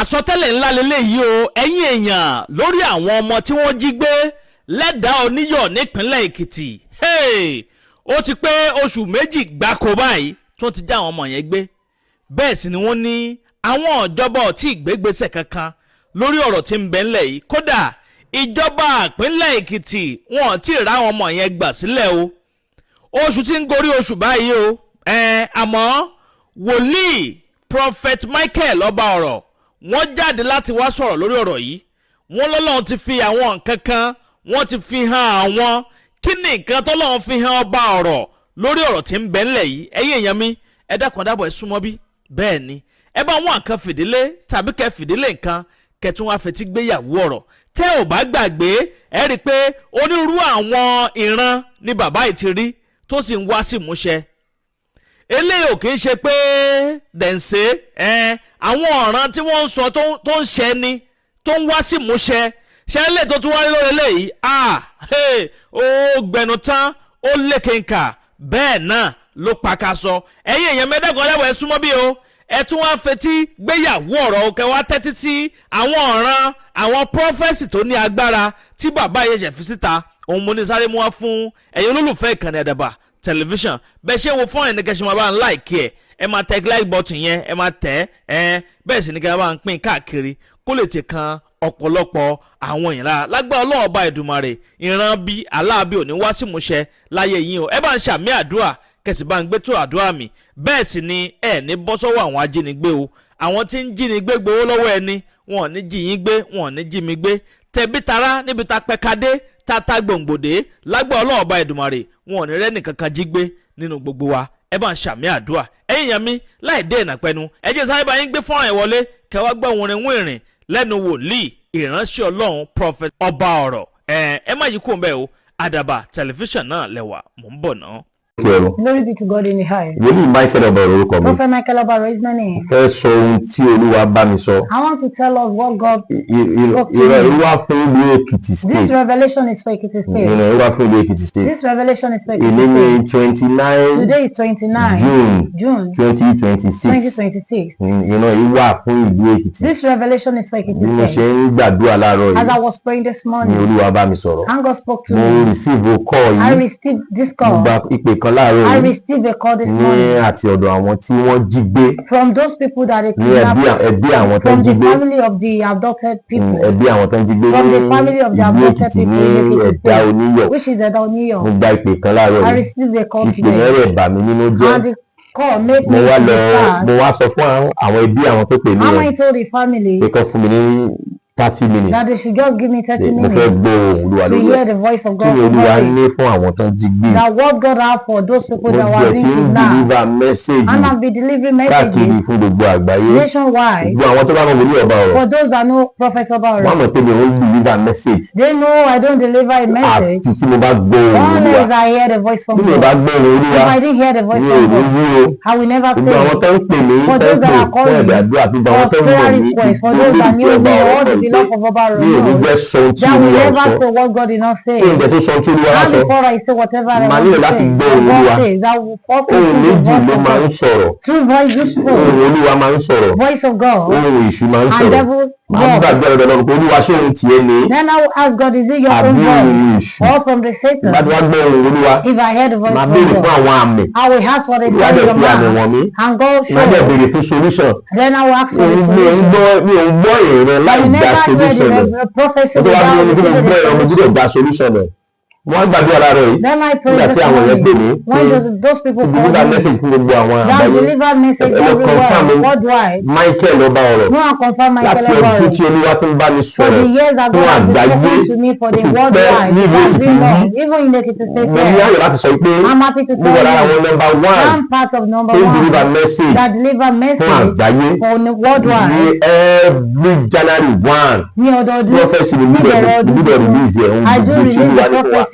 àsọtẹ́lẹ̀ ńlá leléyìí o ẹ̀yin èèyàn lórí àwọn ọmọ tí wọ́n jí gbé lẹ́dàá Oniyo nípínlẹ̀ Ekiti. Ó ti pé oṣù méjì gbáko báyìí tó ti já àwọn ọmọ yẹn gbé. Bẹ́ẹ̀ sì ni wọ́n ní àwọn ìjọba ò tí ì gbégbésẹ̀ kankan lórí ọ̀rọ̀ tí ń bẹ ńlẹ̀ yìí. Kódà ìjọba ìpínlẹ̀ Ekiti wọn ò tí ì rá àwọn ọmọ yẹn gbà sílẹ̀ o. Oṣù tí ń gorí oṣù báyìí o. Àmọ́ wòlíì Prophet Michael ọba ọ̀rọ̀ wọ́n jáde láti wá sọ̀rọ̀ lórí ọ̀rọ̀ yìí. Wọ́n lọ́lọ́run ti fi àwọn nǹkan kan wọ́n ti fi hàn àwọn kí ni nǹkan tọ́lọ́run fi hàn ọba ọ̀rọ̀ lórí ọ̀rọ̀ tí ń bẹ ńlẹ̀ yìí. Ẹ̀yin èèyàn mi ẹ dákun dábọ̀ ẹ súnmọ́ bí bẹ́ẹ̀ ni ẹ bá wọn nǹkan fìdílé tàbí kẹ fìdílé nǹkan kẹtún wá fetí gbéyàwó ọ̀rọ̀ tẹ́ ò bá gbàgbé ẹ rí i pé onírúurú àwọn ìran ni bàbá yìí ti rí tó sì ń wá sí ìmúṣẹ. Eléyìí ò kì í ṣe pé dẹ̀ǹsẹ̀ àwọn ọ̀ràn tí wọ́n ń sọ tó ń ṣẹ ni tó ń wá sí ìmúṣẹ ṣẹlẹ̀ tó tún wáyé lórí eléyìí ó gbẹnu tán ó lékenkà bẹ́ẹ̀ náà ló pakasọ. Ẹ̀yin èèyàn mẹ́dẹ́gbọ̀n lẹ́wọ̀ ẹ súnmọ́ bí o ẹ tún wá fetí gbéyàwó ọ̀rọ̀ kẹ́ wá tẹ́tí sí àwọn ọ̀ràn àwọn prọfẹ́sì tó ní agbára tí bàbá yẹn ṣẹ̀ fi síta. Òun mo ní sáré mú wá fún ẹ̀yin olólùfẹ́ ìkànnì Àdàbà tẹlifíṣàn bẹ́ẹ̀ ṣé wo fún ẹ̀nìkan ṣe máa bá ń láìkí ẹ máa tẹ like button yẹn ẹ máa tẹ̀ bẹ́ẹ̀ sì ni kí ẹ bá ń pín káàkiri kó lè ti kan ọ̀pọ̀lọpọ̀ àwọn èèyàn lára lágbára Ọlọ́run ọba Èdùmàrè ìran bí aláàbí òní wá sí ìmúṣẹ láyé yín o ẹ bá ń ṣàmì àdúrà kẹsì bá ń gbé tó àdúrà mi bẹ́ẹ̀ sì ni ẹ ní bọ́ sọ́wọ́ àwọn ajínigbé o àwọn tí ń jínigbé gbowó lọ́wọ́ ẹni wọn ò ní jí yín gbé wọn ò ní jí mi gbé tẹbí tará níbi ta pẹ́kadé tata gbòǹgbòdé lágbára Ọlọ́run ọba Èdùmàrè wọn ò ní rẹ́nì kankan jí gbé nínú gbogbo wa ẹ bá ń ṣàmì àdúrà ẹ̀yin yẹn mi láì dé ìnàpẹ́nu ẹ jẹ́ sáré bá yín gbé fọ́nrán ẹ̀ wọlé kẹwàá gbọ́ orin wìnrìn lẹ́nu wòlíì ìránṣẹ́ Ọlọ́run Prophet ọba ọ̀rọ̀ ẹ má yí kúrò mbẹ́ o Àdàbà tẹlifíṣàn náà lẹ́wà mò ń bọ̀ náà. Glory be to God in the highest. Wòlíì Michael ọba ọ̀rọ̀ orúkọ mi. Prophet Michael ọba ọ̀rọ̀ is my name. Fẹ́ sọ ohun tí Olúwa bá mi sọ. I want to tell us what God spoke to Ìrọ̀ me. wá fún ìlú Ekiti State. This revelation is for Ekiti State. Ìrọ̀ wá fún ìlú Ekiti State. This revelation is for Ekiti Èmi ní State. 29 Today is 29 June June 2026. 2026. Ìrọ̀ wá fún ìlú Ekiti. This revelation is for Ekiti Bí mo ṣe State. ń gbàdúrà láàárọ̀ As I yìí was praying this ni morning, Olúwa bá mi sọ̀rọ̀. and God spoke to Mo me. receive a call I yìí. received this Mo call. gba ìpè kan láàárọ̀ I yìí received a call this ní morning àti ọ̀dọ̀ àwọn tí wọ́n jí gbé. from those people that they Ní kidnapped, ẹbí àwọn tó ń from jí the gbé. family of the abducted people, Ẹbí àwọn tó ń jí gbé from ní the family of the ìlú abducted Èkìtì people ní in Ekiti ẹ̀dá State, Oniyo. which is at Mo Oniyo. gba ìpè kan láàárọ̀ I yìí. received a call Ìpè yẹn today, rẹ̀ bà mí nínú jẹ́. and the call made Mo me wá to lọ be mo sad. wá sọ fún àwọn ẹbí àwọn tó pè mí Mama yẹn told the family pé kán fún mi ní 30 minutes. that they should just give me 30 Mo fẹ́ minutes gbọ́ ohùn Olúwa to lórí hear ẹ̀. the voice of Kí God ni from Olúwa heaven. ní fún àwọn tó ń jí gbé? That what God have for those people Mo that jẹ́ were tí being ń kidnapped, deliver message and I've been delivering káàkiri messages fún gbogbo àgbáyé. nationwide. Gbogbo àwọn tó bá mọ̀ wòlíì ọba ọ̀rọ̀ For those that know Prophet wọ́n about mọ̀ pé mi ò ń deliver message they know I don't deliver a message àti tí mo bá gbọ́ ohùn Olúwa. unless I hear the voice from Bí mi ò bá God. gbọ́ ohùn Olúwa If I didn't hear the voice mi ò from ní God, wúro. I will never Gbogbo àwọn tó say. ń pè mí For tó those ń that pè are fún calling ẹ̀bẹ̀ àdúrà gbogbo àwọn for tó ń prayer mọ̀ mí requests, for those that knew me, all the beloved of Obaro, mi ò ní gbẹ́ sọ ohun tí that will Olúwa never sọ. say what God did not say. Kí n jẹ́ tó sọ ohun tí Olúwa And sọ. before I say whatever I Màá want nílò to láti say, gbọ́ what ohùn Olúwa. God says, I will first Ohùn listen to méjì the ló voice of máa ń God. sọ̀rọ̀. Two voices Ohùn useful, Olúwa máa ń sọ̀rọ̀. voice of God Ohùn èṣù máa ń and sọ̀rọ̀. devil's Màá voice. gbàgbé ọ̀dọ̀ Ọlọ́run pé Olúwa ṣé ohun tiẹ̀ ni Then I will ask God, is it your àbí own ohùn voice èṣù. or from the Satan? Bá ti wá gbọ́ ohùn Olúwa, If I hear the voice màá from béèrè fún God, àwọn àmì. I will ask for the Olúwa sign dẹ̀ of fi àmì wọ̀n man mí. and God Màá dẹ̀ show. béèrè fún solution. Then I will ask for the Mi ò ń solution. gbọ́ èrè láì I will gba never hear solution rẹ̀. the prophecy Ó tó wá bí without ẹni tí mo receiving gbọ́ the ẹ̀rọ mo gbọ́dọ̀ solution. gba solution rẹ̀. Wọ́n á gbàdúrà láàárọ̀ yìí. Then I pray Nígbà this tí àwọn yẹn pè mí morning. When those people ti call deliver me, message fún gbogbo àwọn that àgbáyé. deliver message Ẹ lọ confirm everywhere, mi. worldwide. Michael ọba ọ̀rọ̀. No one confirm my Láti ọdún telephone. tí Olúwa ti ń bá mi For sọ̀rọ̀ the years that fún God has been àgbáyé. spoken to me for Ó the ti pẹ́ worldwide, ní it ìlú has Èkìtì been yìí. long, even in the Ekiti State Mo ní here. ayọ̀ láti sọ pé I'm happy to mo wà lára tell àwọn you, number one I'm part of number tó ń one deliver message that deliver fún message àgbáyé for the ní worldwide. every January 1. Ní ọdọọdún, Prophecy ni níbẹ̀rẹ̀ gbúdọ̀ ọdún release ẹ̀ ohun I do gbogbo tí release Olúwa the ní fún wa. prophecy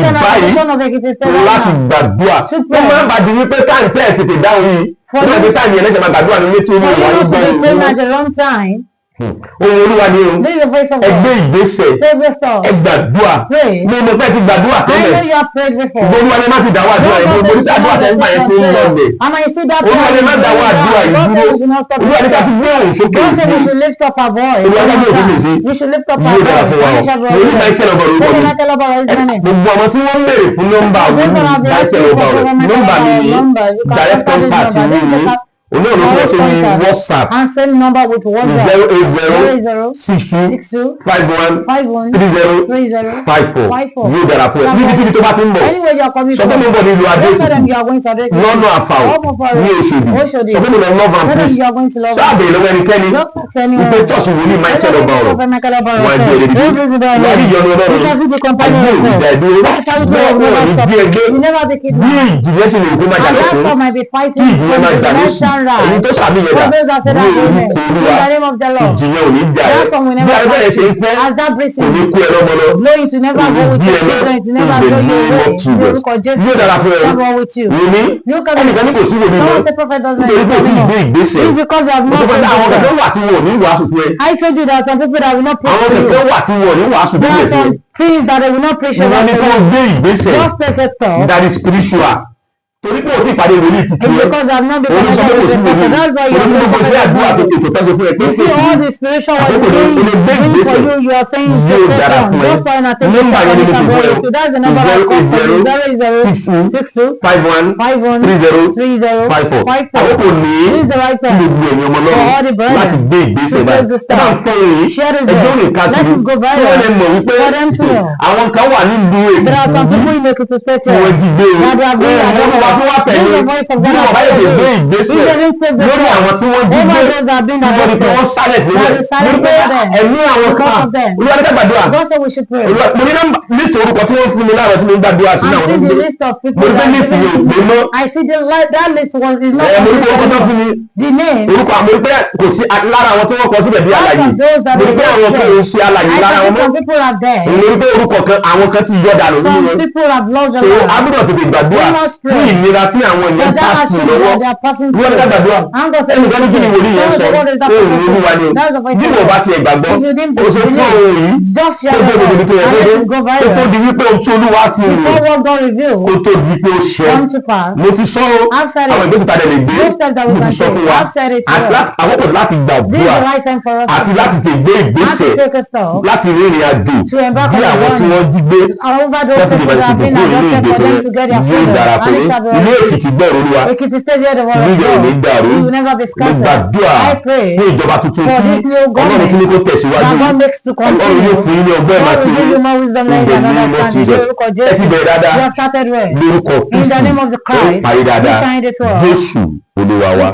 báyìí Association of Ekiti State right láti now. gbàdúrà wọ́n máa ń bàdí wípé táyì tẹ́ ẹ̀ tètè dáhùn yìí For nígbà you- tí táyì ẹlẹ́sẹ̀ máa gbàdúrà ní létí omi For ìwà you yìí not to gbọ́ be praying yìí. at the wrong time, ohun Olúwa ni o This is the voice of ẹ gbé God. ìgbésẹ̀ Save yourself. ẹ gbàdúrà Pray. mo mọ̀ pé ẹ ti gbàdúrà I tẹ́lẹ̀ know you have prayed before. ṣùgbọ́n Olúwa ni má ti dáwọ́ àdúrà yẹn mo ní àdúrà tẹ́ ń gbà yẹn ti ń lọlẹ̀ And I see that Olúwa ni má dáwọ́ àdúrà yìí dúró Olúwa ni ká fi gbé òun sókè God said sí we should lift up our voice. Olúwa ká gbé òun sókè sí We should lift up yóò our dára voice. fún wa o mo ní Michael ọba orúkọ mi gbogbo àwọn tí wọ́n ń béèrè fún nọ́mbà wòlíì Michael ọba rẹ̀ nọ́mbà mi ní direct contact mi ní olóòrùn fún mi WhatsApp And send number with WhatsApp. 08062513054 yóò dára fún ẹ níbikíbi tó bá ti ń bọ̀ Anywhere you are coming sọ pé mo ń bọ̀ nílùú Adó Èkìtì lọ́nà àfàò ní Òṣòdì sọ pé mo lọ love and peace sáàbẹ̀ lọ́wọ́ ẹnikẹ́ni ìpè tọ́sí wòlíì Michael ọba ọ̀rọ̀ wọn àjẹ́ èdè dídí wọ́n rí ìyọnu Ọlọ́run àjẹ́ òrìdà ìdúró bẹ́ẹ̀ kó wọ́n ní jí ẹgbẹ́ bí ìjìyẹ ṣe lè kó máa jà lọ́sùn kí ìjìyẹ máa jà lọ́sùn èyí tó sàmì yẹn dà ní orúkọ Olúwa ìjìyẹ ò ní jà ẹ́ bí abẹ́ ẹ̀ ṣe ń fẹ́ kò ní kú ẹ lọ́mọ lọ kò ní bí ẹ lọ yóò dára fún ẹ wòmí ẹnìkan ní kò sí wòmí lọ nítorí pé o ti gbé ìgbésẹ̀ o sọ pé àwọn kẹ̀kẹ́ wà tí wọn ò ní wàásù fún ẹ I told you that some people that will not pray àwọn for you. kẹ̀kẹ́ wà tí wọn ò ní wàásù fún There ẹ are some things that they will not preach about. wọ́n ní kó gbé ìgbésẹ̀ Just take a step. that is spiritual torí pé o ti pàdé wòlíì tuntun It's ẹ because I've not been òun sọ pé kò sí wòlíì That's why òun gbogbo iṣẹ́ àdúrà tó tètè tó ṣe fún ẹ pé you see all the spiritual work àkókò doing ló gbé for ìgbésẹ̀ you. You are saying you yóò take dára one. fún ẹ Just for an attention. nọ́mbà yẹn ni mo ti gbọ́ ẹ That's the number I call for you. 08062513054 àkókò ní This is the right time. gbogbo ẹ̀yin ọmọ náà láti gbé ìgbésẹ̀ báyìí ẹ bá ń tọ́ yìí ẹjọ́ ní káàkiri kí wọ́n lè mọ̀ wípé àwọn kan wà nílùú There are some Èkìtì people in Ekiti State tí wọ́n jí gbé o that are being wọ́n wá fún wa tẹ̀lé bí wọ́n bá yẹ kó gbé ìgbésẹ̀ lórí àwọn tí wọ́n jí gbé tí wọ́n ní pé wọ́n sálẹ̀ sílẹ̀ ní pé ẹ̀mí àwọn kan Olúwa ní ká gbàdúrà God said we should pray. mo ní list orúkọ tí wọ́n fún mi láàárọ̀ tí mo ń gbàdúrà sí I àwọn see tó ń the gbé list of mo people ní pé list yẹn ò pé mọ́ I see that list was is not mo ní pé orúkọ tó fún mi the name. orúkọ àmọ́ pé kò sí lára àwọn tí wọ́n kọ síbẹ̀ bí alàyè mo ní pé àwọn kan ò ṣe alàyè lára I wọn see some people are there. mo ní pé orúkọ kan àwọn kan ti yọ dànù nínú Some wọn people have lost so their lives. agbọ́dọ̀ tètè gbàdúrà We must pray. fún ìnira tí àwọn èèyàn But that pass actually through lọ́wọ́ they are passing wọ́n ní ká gbàdúrà And God said, ẹnìkan ní kí ni wòlíì yẹn sọ what is that ohun supposed to Olúwa ni do? That's the voice bí of wọ́n bá God. tiẹ̀ gbàgbọ́ If you didn't o ṣe fún believe, ohun yìí just tó share gbé the gbogbo tó yẹ word. kó dé And let it go kó tó viral. di wípé ohun tí Olúwa fi rìn Before what God revealed kó tó di pé ó ṣẹ come to pass. mo ti sọ I've said it. àwọn ìgbésẹ̀ tàdé lè gbé Those steps that we mo ti can sọ take. fún wa I've said it to you. àkókò láti This is gbàdúrà the right time for us àti to láti tè gbé ìgbésẹ̀ take a step. láti rìnrìn àjò To embark bí on a àwọn tí journey. wọ́n jí gbé Over those tẹ́fù people ìbàdàn that have tètè been kúrò ní adopted for them to ìgbésẹ̀ get their yóò freedom. dára And fún it shall be ilé right. Èkìtì gbọ́ Olúwa Ekiti State hear the word of níbẹ̀ ò ní God. dàrú We will never be mo scattered. gbàdúrà I pray fún ìjọba tuntun for tí this new Ọlọ́run tún ní kó government tẹ̀síwájú that God makes to Ọlọ́run continue. yóò fún yín ní ọgbọ́n ìmọ̀ God àti will give òye you more wisdom, in knowledge, the and name of understanding. Jesus Lórúkọ ẹ ti Jésù. bẹ̀rẹ̀ dáadáa You have started well. lórúkọ In the name of the ó Christ. parí dáadáa We shine it well. Jésù Olúwa wa.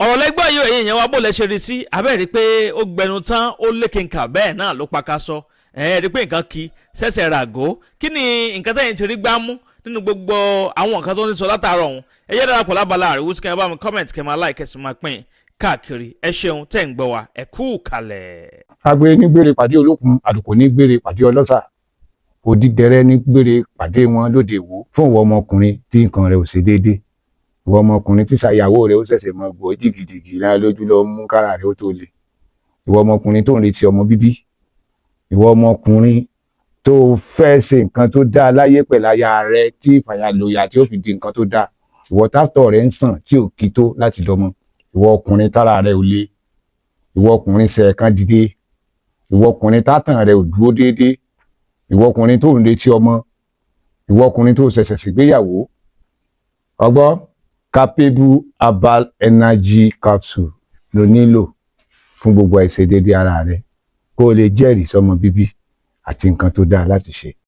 ọ̀rọ̀ lẹ́gbẹ́ yóò èyí yẹn wá bó lẹ ṣe rí sí abẹ́rẹ́ pé ó gbẹnu tán ó lékenkà bẹ́ẹ̀ náà ló paka sọ rí pé nǹkan kì í ṣẹ̀ṣẹ̀ ràgó kí ni nǹkan tẹ̀yìn ti rí gbámú nínú gbogbo àwọn nǹkan tó ń sọ látàárọ̀ ọ̀hún ẹ yẹ́ darapọ̀ lábala àríwú sí kẹ́ ẹ bá mi comment kẹ́ ẹ máa like kẹ́ ẹ sì máa pín káàkiri ẹ ṣeun tẹ̀ ń gbọ́ wa ẹ kú kalẹ̀. agbe ní gbére pàdé olókun àdùkò ní gbére pàdé ọlọ́ṣà òdìdẹrẹ́ ní gbére pàdé wọn lóde ìwò fún ìwọ ọmọkùnrin tí nǹkan rẹ̀ ò ṣe déédéé ìwọ ọmọkùnrin tí ṣàyàwó rẹ̀ ó ṣẹ̀ṣẹ̀ mọ gbọ́ jìgìjìgì lára lójú lọ mú kára rẹ̀ ó tó le ìwọ ọmọkùnrin tó ń retí ọmọ bíbí ìwọ ọmọkùnrin tó fẹ́ ṣe nǹkan tó dáa láyé pẹ̀lú aya rẹ̀ tí ìfàyàlòyà tí ó fi di nǹkan tó dáa ìwọ tásítọ̀ rẹ̀ ń sàn tí ò kí tó láti dọmọ ìwọ ọkùnrin tára rẹ̀ ò le ìwọ ọkùnrin ṣẹ̀ẹ̀kan dìde ìwọ ọkùnrin tátàn rẹ̀ ò dúró déédéé ìwọ ọkùnrin tó ń retí ọmọ ìwọ ọkùnrin tó ṣẹ̀ṣẹ̀ ṣègbéyàwó ọgbọ́ capable herbal energy capsule ló nílò fún gbogbo àìṣedéédéé ara rẹ kó o lè jẹ́rìí sọmọ bíbí àti nǹkan tó dáa láti ṣe